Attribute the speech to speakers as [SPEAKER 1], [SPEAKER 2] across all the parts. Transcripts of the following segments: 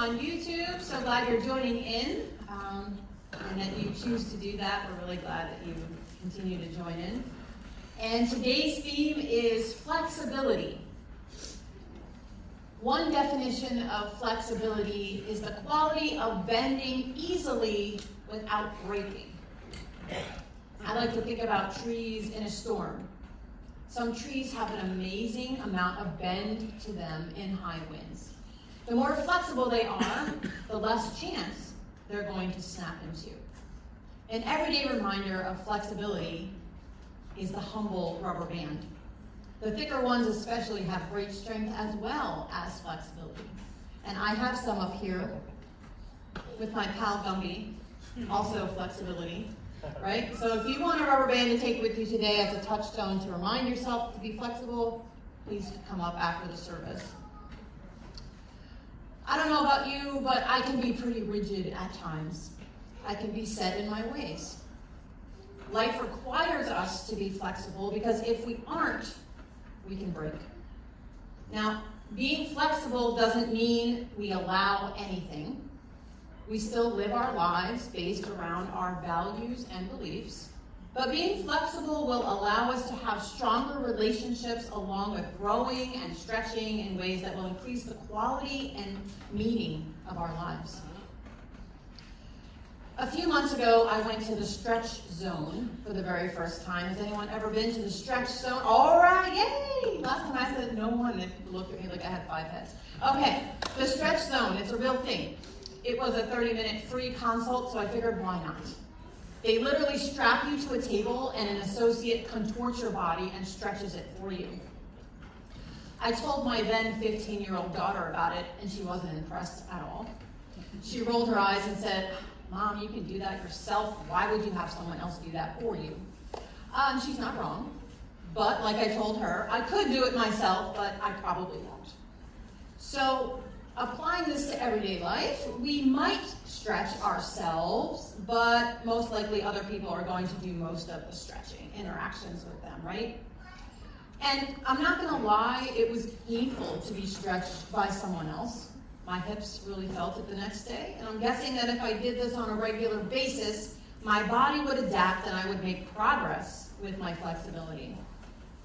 [SPEAKER 1] on YouTube. So glad you're joining in and that you choose to do that. We're really glad that you continue to join in. And today's theme is flexibility. One definition of flexibility is the quality of bending easily without breaking. I like to think about trees in a storm. Some trees have an amazing amount of bend to them in high winds. The more flexible they are, the less chance they're going to snap into. An everyday reminder of flexibility is the humble rubber band. The thicker ones especially have great strength as well as flexibility. And I have some up here with my pal Gumby, also flexibility, right? So if you want a rubber band to take with you today as a touchstone to remind yourself to be flexible, please come up after the service. I don't know about you, but I can be pretty rigid at times. I can be set in my ways. Life requires us to be flexible because if we aren't, we can break. Now, being flexible doesn't mean we allow anything. We still live our lives based around our values and beliefs, but being flexible will allow us to have stronger relationships along with growing and stretching in ways that will increase the quality and meaning of our lives. A few months ago, I went to the stretch zone for the very first time. Has anyone ever been to the stretch zone? All right, yay! Last time I said no one, they looked at me like I had 5 heads. Okay, the stretch zone, it's a real thing. It was a 30-minute free consult, so I figured why not? They literally strap you to a table and an associate contorts your body and stretches it for you. I told my then 15-year-old daughter about it, and she wasn't impressed at all. She rolled her eyes and said, "Mom, you can do that yourself. Why would you have someone else do that for you?" And she's not wrong. But like I told her, I could do it myself, but I probably won't. So applying this to everyday life, we might stretch ourselves, but most likely other people are going to do most of the stretching, interactions with them, right? And I'm not going to lie, it was painful to be stretched by someone else. My hips really felt it the next day, and I'm guessing that if I did this on a regular basis, my body would adapt and I would make progress with my flexibility.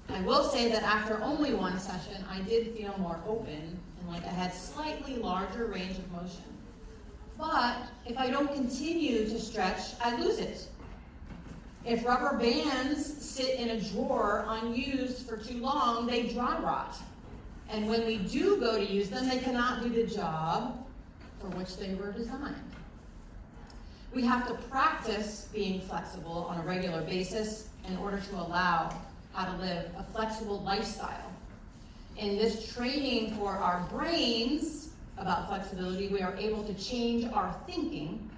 [SPEAKER 1] I will say that after only one session, I did feel more open and like I had slightly larger range of motion. But if I don't continue to stretch, I lose it. If rubber bands sit in a drawer unused for too long, they dry rot. And when we do go to use them, they cannot do the job for which they were designed. We have to practice being flexible on a regular basis in order to allow how to live a flexible lifestyle. In this training for our brains about flexibility, we are able to change our thinking,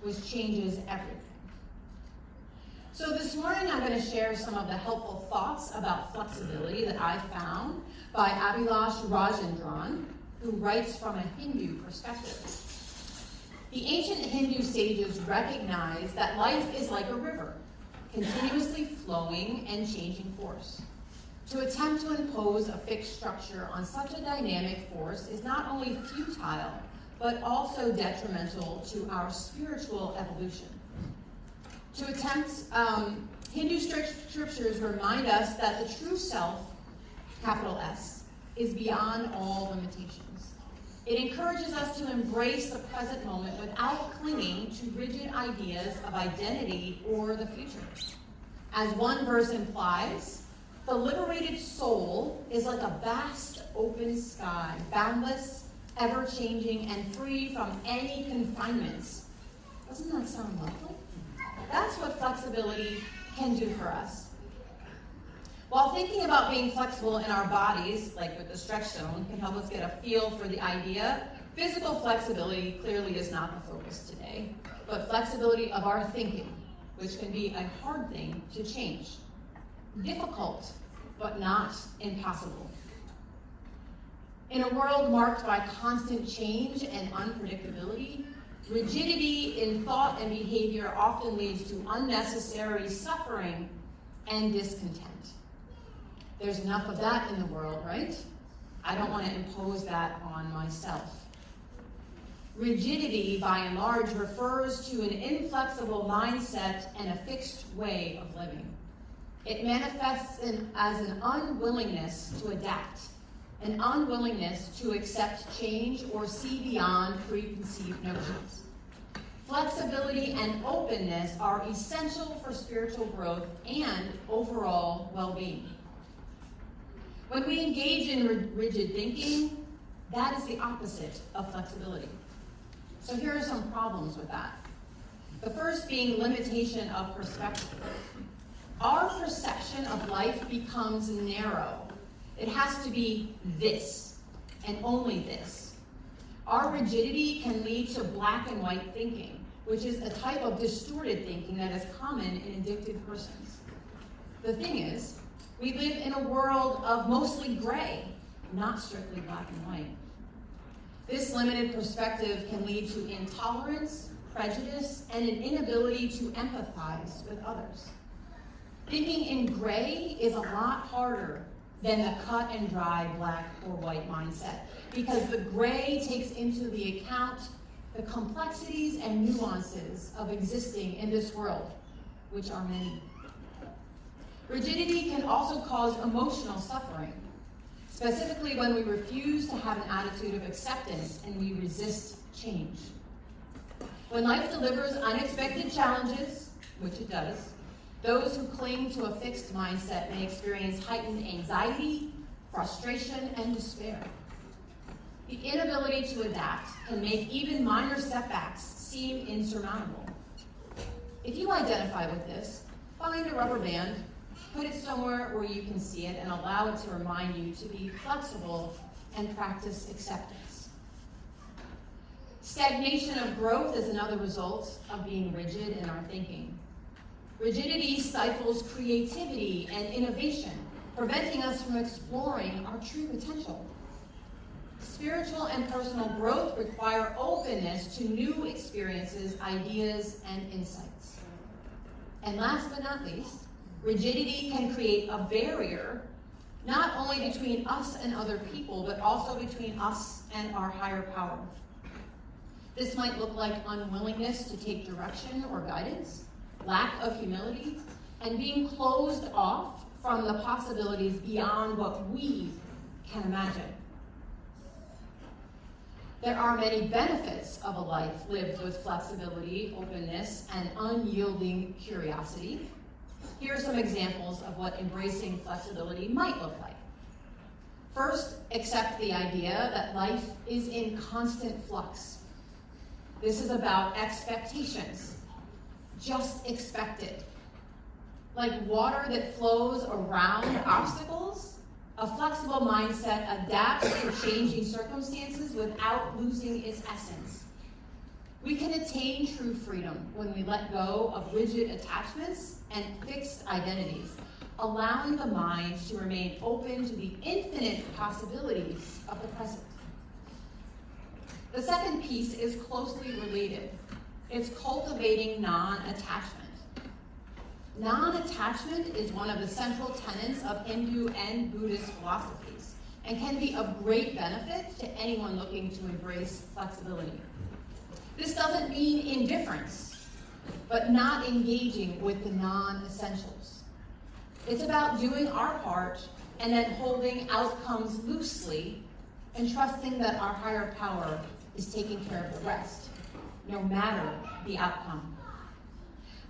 [SPEAKER 1] which changes everything. So this morning I'm going to share some of the helpful thoughts about flexibility that I found by Abhilash Rajendran, who writes from a Hindu perspective. The ancient Hindu sages recognized that life is like a river, continuously flowing and changing course. To attempt to impose a fixed structure on such a dynamic force is not only futile, but also detrimental to our spiritual evolution. To attempt, Hindu scriptures remind us that the true self, capital S, is beyond all limitations. It encourages us to embrace the present moment without clinging to rigid ideas of identity or the future. As one verse implies, the liberated soul is like a vast open sky, boundless, ever-changing, and free from any confinements. Doesn't that sound lovely? That's what flexibility can do for us. While thinking about being flexible in our bodies, like with the stretch zone, can help us get a feel for the idea, physical flexibility clearly is not the focus today, but flexibility of our thinking, which can be a hard thing to change. Difficult, but not impossible. In a world marked by constant change and unpredictability, rigidity in thought and behavior often leads to unnecessary suffering and discontent. There's enough of that in the world, right? I don't want to impose that on myself. Rigidity, by and large, refers to an inflexible mindset and a fixed way of living. It manifests as an unwillingness to adapt, an unwillingness to accept change or see beyond preconceived notions. Flexibility and openness are essential for spiritual growth and overall well-being. When we engage in rigid thinking, that is the opposite of flexibility. So here are some problems with that. The first being limitation of perspective. Our perception of life becomes narrow. It has to be this and only this. Our rigidity can lead to black and white thinking, which is a type of distorted thinking that is common in addicted persons. The thing is, we live in a world of mostly gray, not strictly black and white. This limited perspective can lead to intolerance, prejudice, and an inability to empathize with others. Thinking in gray is a lot harder than the cut and dry black or white mindset, because the gray takes into the account the complexities and nuances of existing in this world, which are many. Rigidity can also cause emotional suffering, specifically when we refuse to have an attitude of acceptance and we resist change. When life delivers unexpected challenges, which it does, those who cling to a fixed mindset may experience heightened anxiety, frustration, and despair. The inability to adapt can make even minor setbacks seem insurmountable. If you identify with this, find a rubber band, put it somewhere where you can see it, and allow it to remind you to be flexible and practice acceptance. Stagnation of growth is another result of being rigid in our thinking. Rigidity stifles creativity and innovation, preventing us from exploring our true potential. Spiritual and personal growth require openness to new experiences, ideas, and insights. And last but not least, rigidity can create a barrier not only between us and other people, but also between us and our higher power. This might look like unwillingness to take direction or guidance, lack of humility, and being closed off from the possibilities beyond what we can imagine. There are many benefits of a life lived with flexibility, openness, and unyielding curiosity. Here are some examples of what embracing flexibility might look like. First, accept the idea that life is in constant flux. This is about expectations. Just expect it. Like water that flows around obstacles, a flexible mindset adapts to changing circumstances without losing its essence. We can attain true freedom when we let go of rigid attachments and fixed identities, allowing the mind to remain open to the infinite possibilities of the present. The second piece is closely related. It's cultivating non-attachment. Non-attachment is one of the central tenets of Hindu and Buddhist philosophies and can be of great benefit to anyone looking to embrace flexibility. This doesn't mean indifference, but not engaging with the non-essentials. It's about doing our part and then holding outcomes loosely and trusting that our higher power is taking care of the rest, no matter the outcome.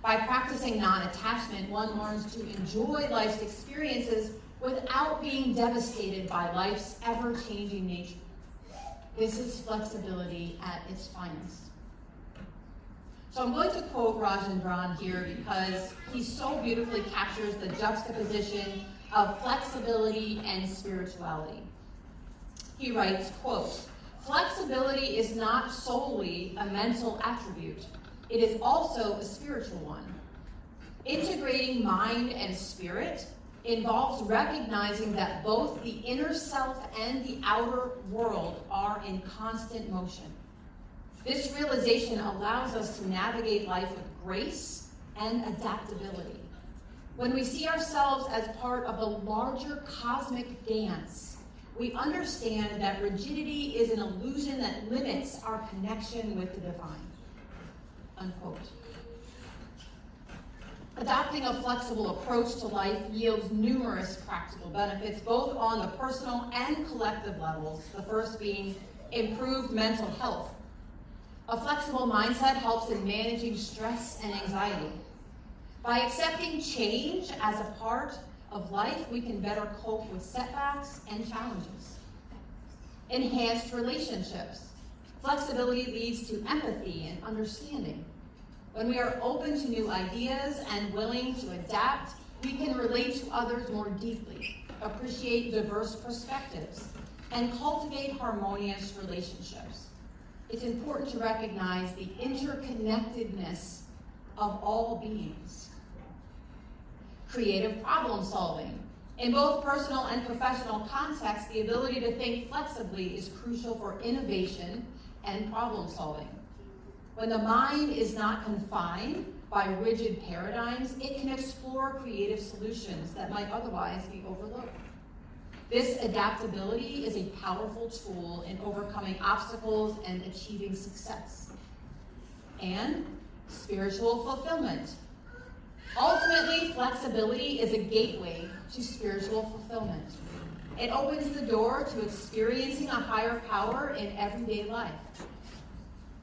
[SPEAKER 1] By practicing non-attachment, one learns to enjoy life's experiences without being devastated by life's ever-changing nature. This is flexibility at its finest. So I'm going to quote Rajendran here because he so beautifully captures the juxtaposition of flexibility and spirituality. He writes, quote, "Flexibility is not solely a mental attribute. It is also a spiritual one. Integrating mind and spirit involves recognizing that both the inner self and the outer world are in constant motion. This realization allows us to navigate life with grace and adaptability. When we see ourselves as part of the larger cosmic dance, we understand that rigidity is an illusion that limits our connection with the divine. Unquote. Adopting a flexible approach to life yields numerous practical benefits, both on the personal and collective levels, the first being improved mental health. A flexible mindset helps in managing stress and anxiety. By accepting change as a part of life, we can better cope with setbacks and challenges. Enhanced relationships. Flexibility leads to empathy and understanding. When we are open to new ideas and willing to adapt, we can relate to others more deeply, appreciate diverse perspectives, and cultivate harmonious relationships. It's important to recognize the interconnectedness of all beings. Creative problem solving. In both personal and professional contexts, the ability to think flexibly is crucial for innovation and problem solving. When the mind is not confined by rigid paradigms, it can explore creative solutions that might otherwise be overlooked. This adaptability is a powerful tool in overcoming obstacles and achieving success. And spiritual fulfillment. Ultimately, flexibility is a gateway to spiritual fulfillment. It opens the door to experiencing a higher power in everyday life.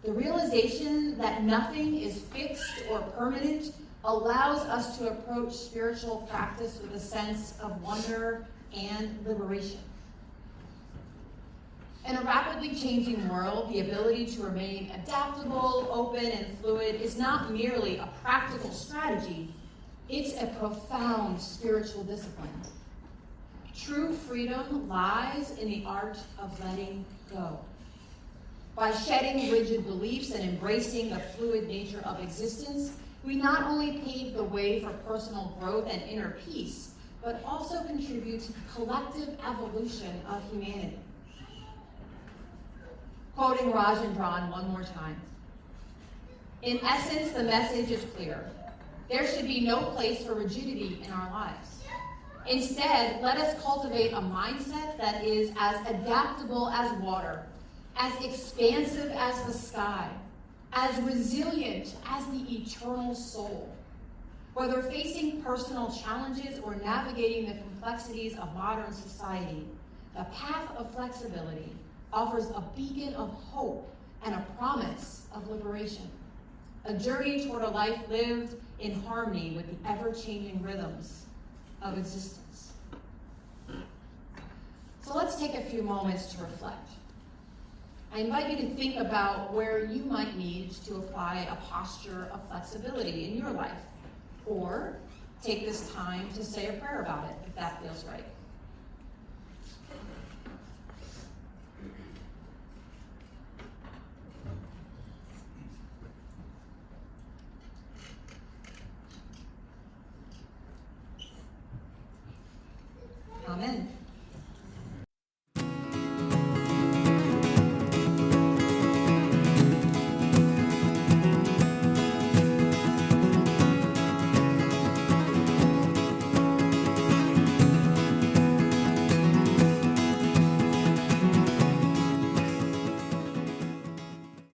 [SPEAKER 1] The realization that nothing is fixed or permanent allows us to approach spiritual practice with a sense of wonder and liberation. In a rapidly changing world, the ability to remain adaptable, open, and fluid is not merely a practical strategy, it's a profound spiritual discipline. True freedom lies in the art of letting go. By shedding rigid beliefs and embracing the fluid nature of existence, we not only pave the way for personal growth and inner peace, but also contribute to the collective evolution of humanity. Quoting Rajendran one more time. In essence, the message is clear. There should be no place for rigidity in our lives. Instead, let us cultivate a mindset that is as adaptable as water, as expansive as the sky, as resilient as the eternal soul. Whether facing personal challenges or navigating the complexities of modern society, the path of flexibility offers a beacon of hope and a promise of liberation, a journey toward a life lived in harmony with the ever-changing rhythms of existence. So let's take a few moments to reflect. I invite you to think about where you might need to apply a posture of flexibility in your life, or take this time to say a prayer about it, if that feels right. Amen.